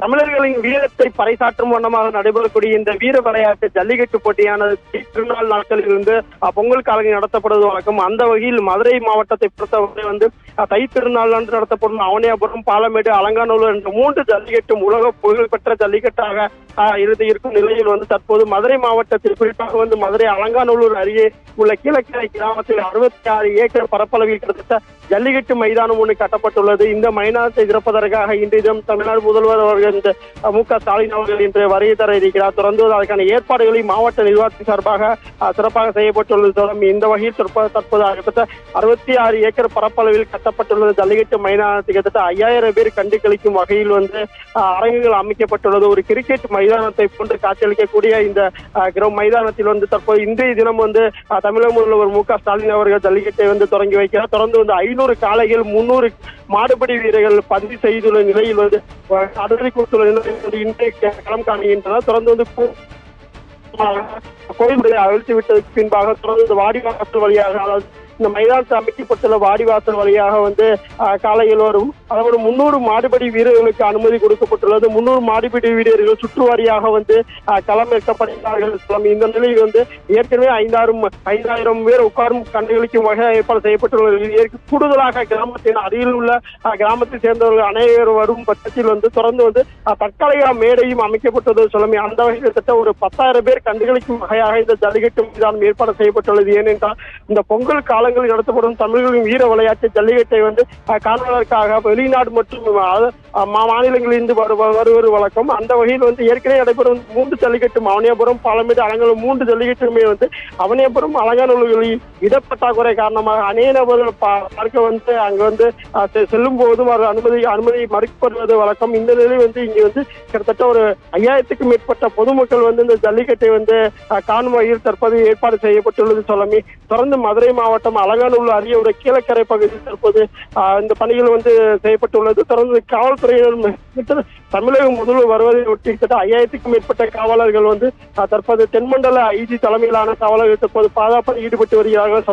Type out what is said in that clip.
தமிழர்களின் வீரத்தை பறைசாற்றும் வண்ணமாக நடைபெறக்கூடிய இந்த வீர விளையாட்டு ஜல்லிக்கட்டு போட்டியானது திருநாள் நாட்களில் இருந்து பொங்கல் காலங்களில் நடத்தப்படுவது வழக்கம். அந்த வகையில் மதுரை மாவட்டத்தை பொறுத்தவரை தை திருநாள் அன்று நடத்தப்படும் அவனியாபுரம், பாலமேடு, அலங்காநல்லூர் என்ற 3 ஜல்லிக்கட்டும் உலக புகழ்பெற்ற ஜல்லிக்கட்டாக இருக்கும் நிலையில் தற்போது மதுரை மாவட்டத்தில் குறிப்பாக மதுரை அலங்காநல்லூர் அருகே உள்ள கீழக்கரை கிராமத்தில் 66 ஏக்கர் பரப்பளவில் கிட்டத்தட்ட ஜல்லிக்கட்டு மைதானம் ஒன்று கட்டப்பட்டுள்ளது. இந்த மைதானத்தை திறப்பதற்காக இன்றைய தினம் தமிழ்நாடு முதல்வர் அவர்கள் மு.க. ஸ்டாலின் அவர்கள் இன்று வருகை தர இருக்கிறார். தொடர்ந்து அதற்கான ஏற்பாடுகளை மாவட்ட நிர்வாகத்தின் சார்பாக சிறப்பாக செய்யப்பட்டுள்ளது. இந்த வகையில் தற்போது கிட்டத்தட்ட 66 ஏக்கர் பரப்பளவில் கட்டப்பட்டுள்ள ஜல்லிக்கட்டு மைதானத்துக்கு கிட்டத்தட்ட 5000 பேர் கண்டு கழிக்கும் வகையில் அரங்குகள் அமைக்கப்பட்டுள்ளது. ஒரு கிரிக்கெட் மைதானத்தை போன்று காட்சியளிக்கக்கூடிய இந்த மைதானத்தில் தற்போது இன்றைய தினம் தமிழக முதல்வர் மு.க. ஸ்டாலின் அவர்கள் ஜல்லிக்கட்டை தொடங்கி வைக்கிறார். தொடர்ந்து 500 காளைகள், 300 மாடுபிடி வீரர்கள் பதிவு செய்துள்ள நிலையில் அடர்த்தி கொடுத்துள்ள இன்றைய களம் காணுகின்றனர். தொடர்ந்து கோயில்களை அழித்து விட்டதற்கு பின்பாக தொடர்ந்து வாடிவாசல் வழியாக, அதாவது இந்த மைதானத்தில் அமைக்கப்பட்டுள்ள வாடிவாசல் வழியாக காலையில் வரும், அதாவது 300 மாடுபிடி வீரர்களுக்கு அனுமதி கொடுக்கப்பட்டுள்ளது. 300 மாடுபிடி வீரர்கள் சுற்றுவாரியாக களம் ஏற்கப்படுகிறார்கள். இந்த நிலையில் ஏற்கனவே 5000 பேர் உட்காரும் கண்டுகளிக்கும் வகை ஏற்பாடு செய்யப்பட்டுள்ளது. கூடுதலாக கிராமத்தின் அருகில் உள்ள கிராமத்தை சேர்ந்தவர்கள் அனைவரும் வரும் பட்சத்தில் தொடர்ந்து தற்காலிக மேடையும் அமைக்கப்பட்டது. அந்த வகையில் கிட்டத்தட்ட ஒரு 10,000 பேர் கண்டுகளிக்கும் வகையாக இந்த ஜல்லிக்கட்டு மீதான ஏற்பாடு செய்யப்பட்டுள்ளது. ஏனென்றால் இந்த பொங்கல் காலங்களில் நடத்தப்படும் தமிழர்களின் வீர விளையாட்டு ஜல்லிக்கட்டை காண்பதற்காக வெளிநாடு மற்றும் மாநிலங்களிலிருந்து வருவது வழக்கம். அந்த வகையில் ஏற்கனவே நடைபெறும் 3 ஜல்லிக்கட்டும் அவனியாபுரம், பாலமேடு, அலங்காநல்லூர் 3 ஜல்லிக்கட்டுமே அவனியாபுரம், அலங்காநல்லூரில் இடப்பற்றாக்குறை காரணமாக அநேக நபர்கள் பார்க்க அங்கு செல்லும் போதும் அனுமதி மறுக்கப்படுவது வழக்கம். இந்த நிலையில் இங்கு கிட்டத்தட்ட ஒரு 5000க்கும் மேற்பட்ட பொதுமக்கள் இந்த ஜல்லிக்கட்டை காணும் வகையில் தற்போது ஏற்பாடு செய்யப்பட்டுள்ளது. தொடர்ந்து மதுரை மாவட்டம் அலங்காநல்லூர் அருகே ஒரு கீழக்கரை பகுதியில் தற்போது இந்த பணிகள் செய்யப்பட்டுள்ளது. தொடர்ந்து காவல்துறையினர் தமிழக முதல்வர் வருவதை ஒட்டி கிட்ட 5000க்கும் மேற்பட்ட காவலர்கள் தற்போது தென்மண்டல ஐஜி தலைமையிலான காவலர்கள் தற்போது பாதுகாப்பில் ஈடுபட்டு வருகிறார்கள்.